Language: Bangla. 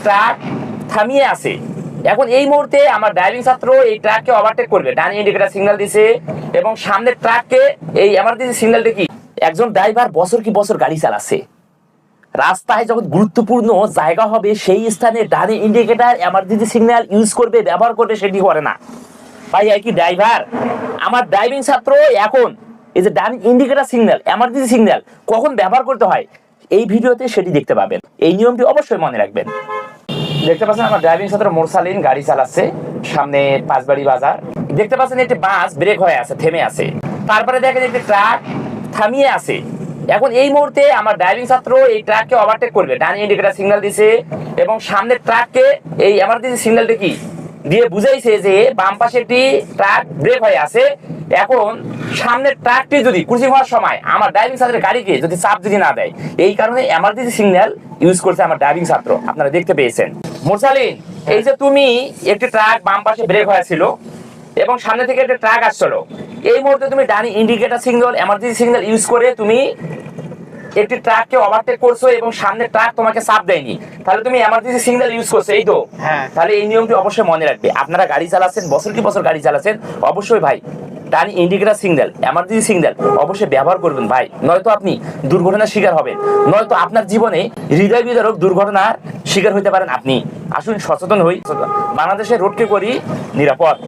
ট্রাক থামিয়ে আছে। এখন এই মুহূর্তে আমার ড্রাইভিং ছাত্র এই ট্রাককে ওভারটেক করবে, ডান ইন্ডিকেটর সিগন্যাল দিছে এবং সামনের ট্রাককে এই এমার্জেন্সি সিগন্যালটা কি, একজন ড্রাইভার বছর কি বছর গাড়ি চালাচ্ছে, রাস্তায় যখন গুরুত্বপূর্ণ জায়গা হবে সেই স্থানে ডানে ইন্ডিকেটর এমার্জেন্সি সিগন্যাল ইউজ করবে, ব্যবহার করবে, সেটি করে না। ভাই একই ড্রাইভার, আমার ড্রাইভিং ছাত্র এখন এই যে ডান ইন্ডিকেটর সিগন্যাল এমার্জেন্সি সিগন্যাল কখন ব্যবহার করতে হয় এই ভিডিওতে সেটি দেখতে পাবেন। এই নিয়মটি অবশ্যই মনে রাখবেন। দেখতে পাচ্ছেন আমার ড্রাইভিং ছাত্র মোরসালিন গাড়ি চালাচ্ছে, সামনে পাঁচবাড়ি বাজার। দেখতে পাচ্ছেন একটি বাস ব্রেক হয়ে আছে, থেমে আছে। তারপরে দেখেন একটি ট্রাক থামিয়ে আছে। এখন এই মুহূর্তে আমার ড্রাইভিং ছাত্র এই ট্রাককে ওভারটেক করবে, ডান ইন্ডিকেটর সিগন্যাল দিছে এবং সামনের ট্রাককে এই এমার্জেন্সি সিগন্যালটা কি দিয়ে বুঝাইছে যে বাম পাশে একটি ট্রাক ব্রেক হয়ে আছে। এখন সামনের ট্রাকটি যদি ক্রসিং হওয়ার সময় আমার ড্রাইভিং ছাত্রের গাড়িকে যদি চাপ যদি না দেয়, এই কারণে এমার্জেন্সি সিগন্যাল ইউজ করছে আমার ড্রাইভিং ছাত্র, আপনারা দেখতে পেয়েছেন। মোরসালিন, এই যে তুমি একটি ট্রাক বাম পাশে ব্রেক হয়েছিল এবং সামনে থেকে একটা ট্রাক আসছিল, এই মুহূর্তে তুমি ডান indicator signal emergency signal use করে তুমি একটি ট্রাককে ওভারটেক করছো এবং সামনে ট্রাক তোমাকে চাপ দেয়নি, তাহলে তুমি এমার্জেন্সি সিগন্যাল ইউজ করছো, এই তো? হ্যাঁ। তাহলে এই নিয়মটি অবশ্যই মনে রাখবে। আপনারা গাড়ি চালাচ্ছেন, বছর কি বছর গাড়ি চালাচ্ছেন, অবশ্যই ভাই ডান ইন্ডিকেটর সিগন্যাল এমার্জেন্সি সিগন্যাল অবশ্যই ব্যবহার করবেন ভাই, নয়তো আপনি দুর্ঘটনার শিকার হবেন, নয়তো আপনার জীবনে হৃদয় বিদারক দুর্ঘটনার শিকার হতে পারেন আপনি। আসুন সচেতন হই, বাংলাদেশের রোডকে করি নিরাপদ।